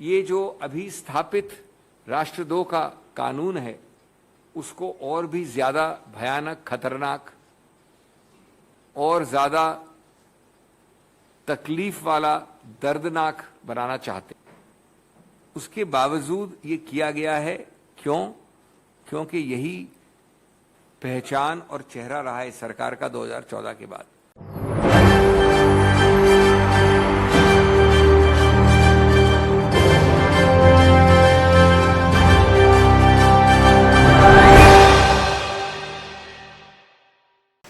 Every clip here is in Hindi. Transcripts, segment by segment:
ये जो अभी स्थापित राष्ट्रद्रोह का कानून है उसको और भी ज्यादा भयानक, खतरनाक और ज्यादा तकलीफ वाला, दर्दनाक बनाना चाहते। उसके बावजूद ये किया गया है। क्यों? क्योंकि यही पहचान और चेहरा रहा है सरकार का 2014 के बाद।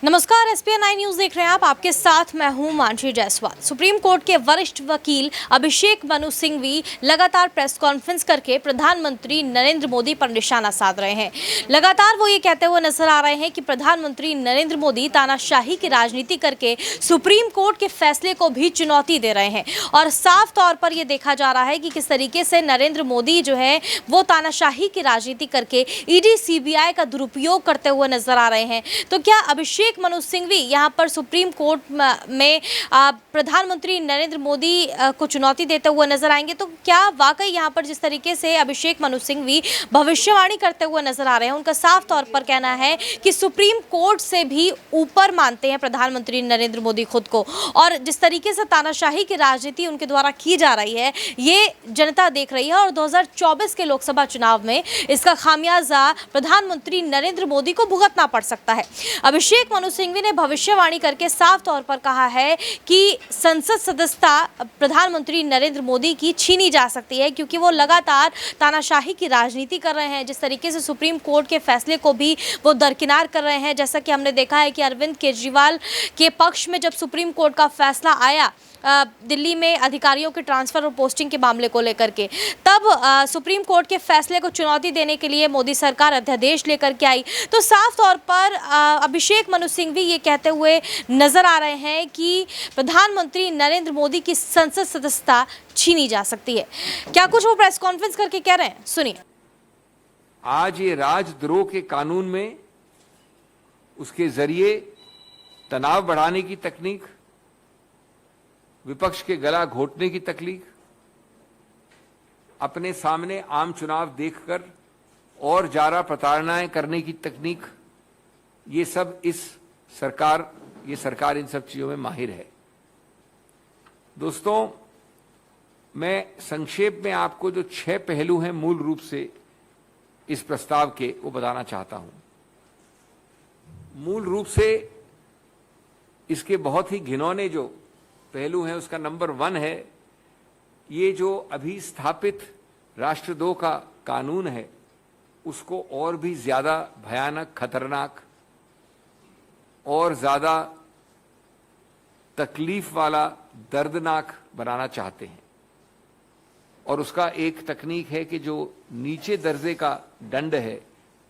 नमस्कार, SPN 9 न्यूज देख रहे हैं आप। आपके साथ मैं हूं मानसी जायसवाल। सुप्रीम कोर्ट के वरिष्ठ वकील अभिषेक मनु सिंघवी लगातार प्रेस कॉन्फ्रेंस करके प्रधानमंत्री नरेंद्र मोदी पर निशाना साध रहे हैं। लगातार वो ये कहते हुए नजर आ रहे हैं कि प्रधानमंत्री नरेंद्र मोदी तानाशाही की राजनीति करके सुप्रीम कोर्ट के फैसले को भी चुनौती दे रहे हैं और साफ तौर पर यह देखा जा रहा है कि किस तरीके से नरेंद्र मोदी जो है वो तानाशाही की राजनीति करके ED CBI का दुरुपयोग करते हुए नजर आ रहे हैं। तो क्या अभिषेक मनु सिंघवी यहां पर सुप्रीम कोर्ट में प्रधानमंत्री नरेंद्र मोदी को चुनौती देते हुए नजर आएंगे? तो क्या वाकई यहां पर जिस तरीके से अभिषेक मनु सिंघवी भविष्यवाणी करते हुए नजर आ रहे हैं, उनका साफ तौर पर कहना है कि सुप्रीम कोर्ट से भी ऊपर मानते हैं प्रधानमंत्री नरेंद्र मोदी खुद को, और जिस तरीके से तानाशाही की राजनीति उनके द्वारा की जा रही है ये जनता देख रही है और 2024 के लोकसभा चुनाव में इसका खामियाजा प्रधानमंत्री नरेंद्र मोदी को भुगतना पड़ सकता है। अभिषेक मनु सिंघवी ने भविष्यवाणी करके साफ तौर पर कहा है कि संसद सदस्यता प्रधानमंत्री नरेंद्र मोदी की छीनी जा सकती है, क्योंकि वो लगातार तानाशाही की राजनीति कर रहे हैं। जिस तरीके से सुप्रीम कोर्ट के फैसले को भी वो दरकिनार कर रहे हैं, जैसा कि हमने देखा है कि अरविंद केजरीवाल के पक्ष में जब सुप्रीम कोर्ट का फैसला आया दिल्ली में अधिकारियों के ट्रांसफर और पोस्टिंग के मामले को लेकर के, तब सुप्रीम कोर्ट के फैसले को चुनौती देने के लिए मोदी सरकार अध्यादेश लेकर के आई। तो साफ तौर पर अभिषेक मनु सिंघवी ये कहते हुए नजर आ रहे हैं कि प्रधानमंत्री नरेंद्र मोदी की संसद सदस्यता छीनी जा सकती है। क्या कुछ वो प्रेस कॉन्फ्रेंस करके कह रहे हैं, सुनिए। आज ये राजद्रोह के कानून में उसके जरिए तनाव बढ़ाने की तकनीक, विपक्ष के गला घोटने की तकलीफ, अपने सामने आम चुनाव देखकर और ज्यादा प्रताड़नाएं करने की तकनीक, ये सब ये सरकार इन सब चीजों में माहिर है। दोस्तों, मैं संक्षेप में आपको जो 6 पहलू हैं मूल रूप से इस प्रस्ताव के, वो बताना चाहता हूं। मूल रूप से इसके बहुत ही घिनौने जो पहलू है उसका नंबर 1 है ये जो अभी स्थापित राष्ट्रद्रोह का कानून है उसको और भी ज्यादा भयानक, खतरनाक और ज्यादा तकलीफ वाला, दर्दनाक बनाना चाहते हैं। और उसका एक तकनीक है कि जो नीचे दर्जे का दंड है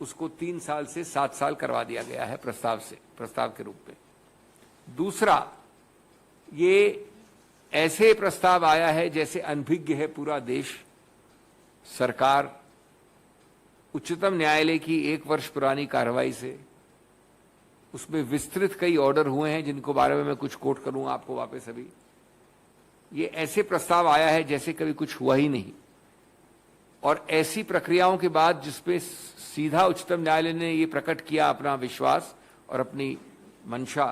उसको 3 साल से 7 साल करवा दिया गया है प्रस्ताव के रूप में। दूसरा, ये ऐसे प्रस्ताव आया है जैसे अनभिज्ञ है पूरा देश। सरकार उच्चतम न्यायालय की 1 वर्ष पुरानी कार्रवाई से, उसमें विस्तृत कई ऑर्डर हुए हैं जिनको बारे में मैं कुछ कोट करूंगा आपको वापस अभी। ये ऐसे प्रस्ताव आया है जैसे कभी कुछ हुआ ही नहीं, और ऐसी प्रक्रियाओं के बाद जिसपे सीधा उच्चतम न्यायालय ने ये प्रकट किया अपना विश्वास और अपनी मंशा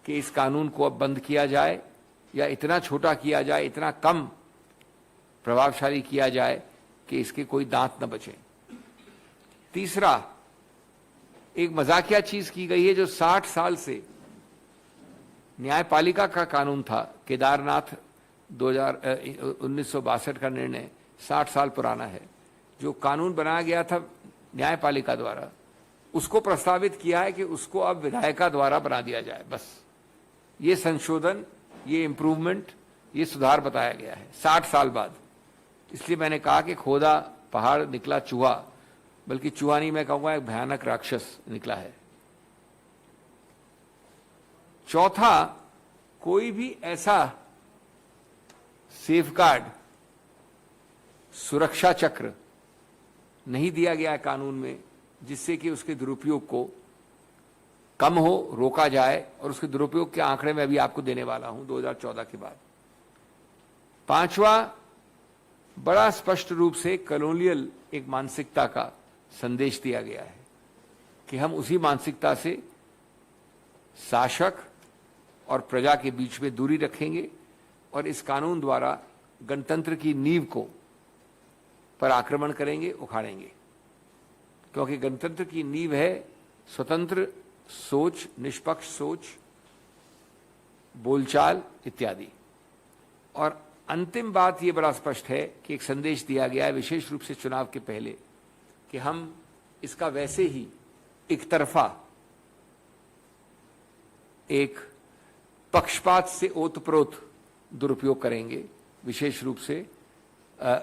कि इस कानून को अब बंद किया जाए या इतना छोटा किया जाए, इतना कम प्रभावशाली किया जाए कि इसके कोई दांत न बचे। तीसरा, एक मजाकिया चीज की गई है जो 60 साल से न्यायपालिका का कानून था, केदारनाथ 1962 का निर्णय 60 साल पुराना है, जो कानून बनाया गया था न्यायपालिका द्वारा, उसको प्रस्तावित किया है कि उसको अब विधायिका द्वारा बना दिया जाए। बस ये संशोधन, ये इंप्रूवमेंट, ये सुधार बताया गया है 60 साल बाद। इसलिए मैंने कहा कि खोदा पहाड़ निकला चूहा, बल्कि चूहा नहीं, मैं कहूंगा एक भयानक राक्षस निकला है। चौथा, कोई भी ऐसा सेफगार्ड, सुरक्षा चक्र नहीं दिया गया है कानून में जिससे कि उसके दुरुपयोग को कम हो, रोका जाए, और उसके दुरुपयोग के आंकड़े मैं अभी आपको देने वाला हूं 2014 के बाद। पांचवा, बड़ा स्पष्ट रूप से कॉलोनियल एक मानसिकता का संदेश दिया गया है कि हम उसी मानसिकता से शासक और प्रजा के बीच में दूरी रखेंगे और इस कानून द्वारा गणतंत्र की नींव को पर आक्रमण करेंगे, उखाड़ेंगे। क्योंकि गणतंत्र की नींव है स्वतंत्र सोच, निष्पक्ष सोच, बोलचाल इत्यादि। और अंतिम बात ये बड़ा स्पष्ट है कि एक संदेश दिया गया है विशेष रूप से चुनाव के पहले कि हम इसका वैसे ही एक तरफा, एक पक्षपात से ओतप्रोत दुरुपयोग करेंगे, विशेष रूप से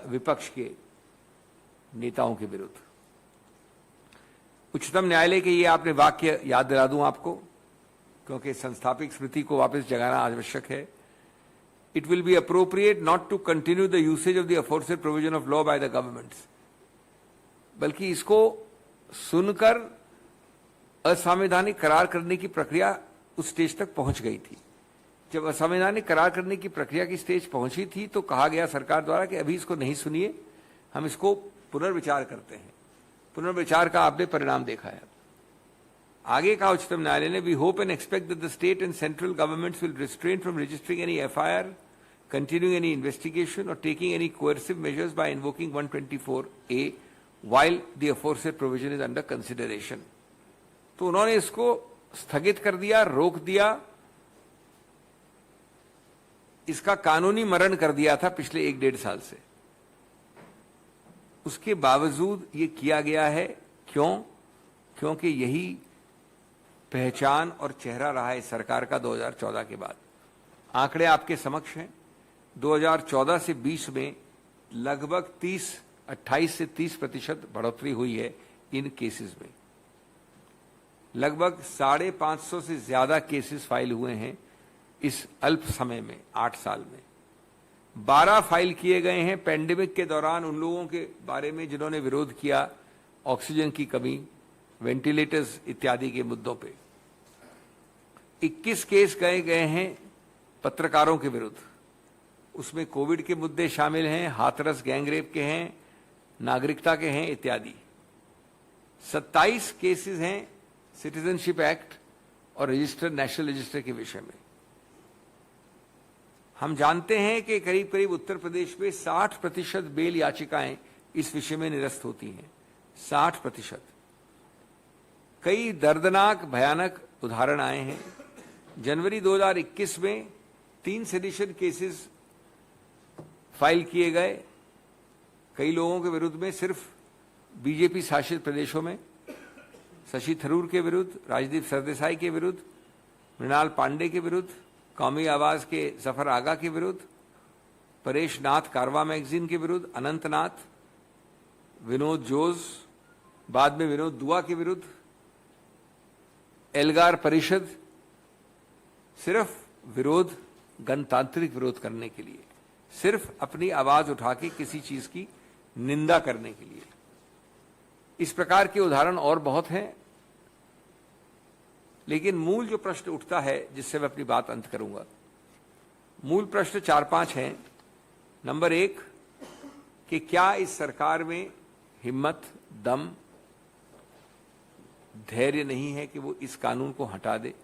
विपक्ष के नेताओं के विरुद्ध। उच्चतम न्यायालय के ये आपने वाक्य याद दिला दूं आपको, क्योंकि संस्थापिक स्मृति को वापस जगाना आवश्यक है। It will be appropriate not to continue the usage of the aforesaid provision of law by the governments। बल्कि इसको सुनकर असंवैधानिक करार करने की प्रक्रिया उस स्टेज तक पहुंच गई थी। जब असंवैधानिक करार करने की प्रक्रिया की स्टेज पहुंची थी तो कहा गया सरकार द्वारा कि अभी इसको नहीं सुनिए, हम इसको पुनर्विचार करते हैं। पुनर्विचार का आपने परिणाम देखा है। आगे कहा उच्चतम न्यायालय ने, we hope and expect that the state and central governments will restrain from registering any FIR, continuing any investigation or taking any coercive measures by invoking 124A while the aforesaid provision is under consideration। तो उन्होंने इसको स्थगित कर दिया, रोक दिया, इसका कानूनी मरण कर दिया था पिछले 1-1.5 साल से। उसके बावजूद ये किया गया है। क्यों? क्योंकि यही पहचान और चेहरा रहा है सरकार का 2014 के बाद। आंकड़े आपके समक्ष हैं। 2014 से 20 में लगभग 28 से 30% बढ़ोतरी हुई है इन केसेस में। लगभग 550 से ज्यादा केसेस फाइल हुए हैं इस अल्प समय में, 8 साल में। 12 फाइल किए गए हैं पैंडेमिक के दौरान उन लोगों के बारे में जिन्होंने विरोध किया ऑक्सीजन की कमी, वेंटिलेटर्स इत्यादि के मुद्दों पे। 21 केस गए हैं पत्रकारों के विरुद्ध। उसमें कोविड के मुद्दे शामिल हैं, हाथरस गैंगरेप के हैं, नागरिकता के हैं इत्यादि। 27 केसेस हैं सिटीजनशिप एक्ट और रजिस्टर, नेशनल रजिस्टर के विषय में। हम जानते हैं कि करीब करीब उत्तर प्रदेश में 60% बेल याचिकाएं इस विषय में निरस्त होती हैं। 60%। कई दर्दनाक भयानक उदाहरण आए हैं। जनवरी 2021 में 3 सेडिशन केसेस फाइल किए गए कई लोगों के विरुद्ध में, सिर्फ बीजेपी शासित प्रदेशों में। शशि थरूर के विरुद्ध, राजदीप सरदेसाई के विरुद्ध, मृणाल पांडे के विरुद्ध, कौमी आवाज के जफर आगा के विरुद्ध, परेश नाथ कारवा मैगजीन के विरुद्ध, अनंत नाथ, विनोद जोज, बाद में विनोद दुआ के विरुद्ध, एल्गार परिषद, सिर्फ विरोध, गणतांत्रिक विरोध करने के लिए, सिर्फ अपनी आवाज उठा के किसी चीज की निंदा करने के लिए। इस प्रकार के उदाहरण और बहुत हैं। लेकिन मूल जो प्रश्न उठता है, जिससे मैं अपनी बात अंत करूंगा, मूल प्रश्न 4-5 हैं। नंबर 1 कि क्या इस सरकार में हिम्मत, दम, धैर्य नहीं है कि वो इस कानून को हटा दे।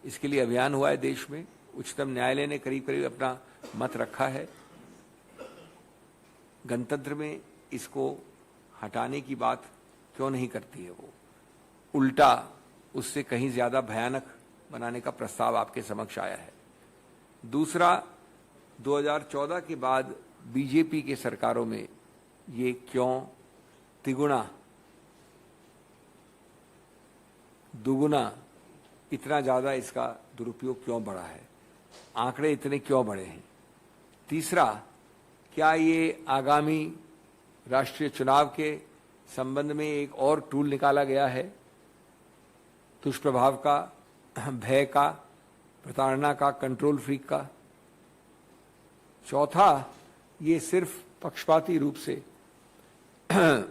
इसके लिए अभियान हुआ है देश में। उच्चतम न्यायालय ने करीब करीब अपना मत रखा है। गणतंत्र में इसको हटाने की बात क्यों नहीं करती है वो? उल्टा उससे कहीं ज्यादा भयानक बनाने का प्रस्ताव आपके समक्ष आया है। दूसरा, 2014 के बाद बीजेपी के सरकारों में ये क्यों तिगुना, दुगुना, इतना ज्यादा इसका दुरुपयोग क्यों बढ़ा है? आंकड़े इतने क्यों बढ़े हैं? तीसरा, क्या ये आगामी राष्ट्रीय चुनाव के संबंध में एक और टूल निकाला गया है? दुष्प्रभाव का, भय का, प्रताड़ना का, कंट्रोल फ्रीक का। चौथा, ये सिर्फ पक्षपाती रूप से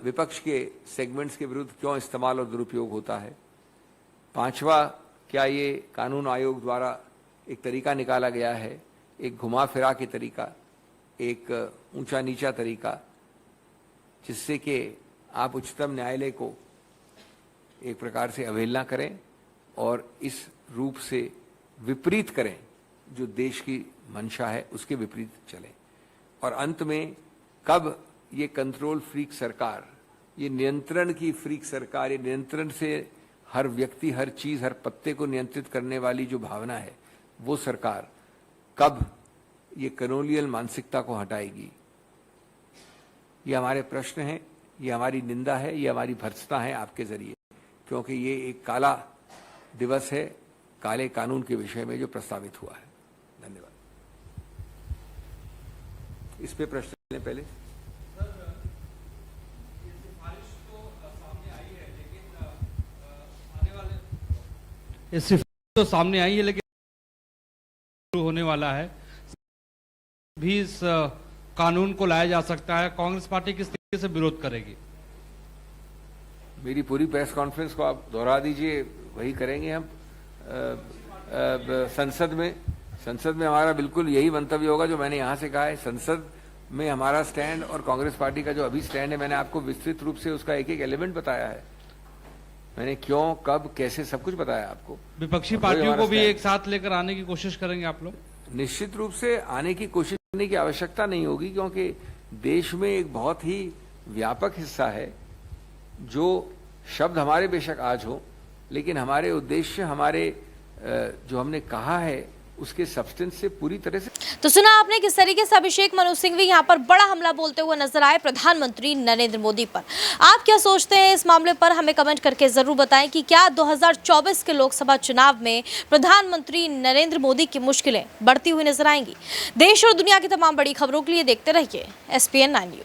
विपक्ष के सेगमेंट्स के विरुद्ध क्यों इस्तेमाल और दुरुपयोग होता है? पांचवा, क्या ये कानून आयोग द्वारा एक तरीका निकाला गया है, एक घुमा फिरा के तरीका, एक ऊंचा नीचा तरीका, जिससे कि आप उच्चतम न्यायालय को एक प्रकार से अवहेलना करें और इस रूप से विपरीत करें, जो देश की मंशा है उसके विपरीत चले। और अंत में कब ये कंट्रोल फ्रीक सरकार, ये नियंत्रण की फ्रीक सरकार, ये नियंत्रण से हर व्यक्ति, हर चीज, हर पत्ते को नियंत्रित करने वाली जो भावना है, वो सरकार कब ये कॉलोनियल मानसिकता को हटाएगी? ये हमारे प्रश्न हैं, ये हमारी निंदा है, ये हमारी भर्त्सना है आपके जरिए, क्योंकि ये एक काला दिवस है काले कानून के विषय में जो प्रस्तावित हुआ है। धन्यवाद। इस पे प्रश्न लें पहले। ये सिफारिश तो सामने आई है, लेकिन शुरू होने वाला है भी इस कानून को लाया जा सकता है। कांग्रेस पार्टी किस तरीके से विरोध करेगी? मेरी पूरी प्रेस कॉन्फ्रेंस को आप दोहरा दीजिए, वही करेंगे हम। संसद में हमारा बिल्कुल यही मंतव्य होगा जो मैंने यहाँ से कहा है। संसद में हमारा स्टैंड और कांग्रेस पार्टी का जो अभी स्टैंड है, मैंने आपको विस्तृत रूप से उसका एक एक एलिमेंट बताया है। मैंने क्यों, कब, कैसे सब कुछ बताया आपको। विपक्षी पार्टियों को भी एक साथ लेकर आने की कोशिश करेंगे आप लोग? निश्चित रूप से आने की कोशिश करने की आवश्यकता नहीं होगी, क्योंकि देश में एक बहुत ही व्यापक हिस्सा है जो शब्द हमारे बेशक आज हो, लेकिन हमारे उद्देश्य, हमारे जो हमने कहा है उसके सब्सटेंस से पूरी तरह से। तो सुना आपने किस तरीके से अभिषेक मनु सिंघवी यहाँ पर बड़ा हमला बोलते हुए नजर आए प्रधानमंत्री नरेंद्र मोदी पर। आप क्या सोचते हैं इस मामले पर, हमें कमेंट करके जरूर बताएं कि क्या 2024 के लोकसभा चुनाव में प्रधानमंत्री नरेंद्र मोदी की मुश्किलें बढ़ती हुई नजर आएंगी। देश और दुनिया की तमाम बड़ी खबरों के लिए देखते रहिए SPN 9 न्यूज।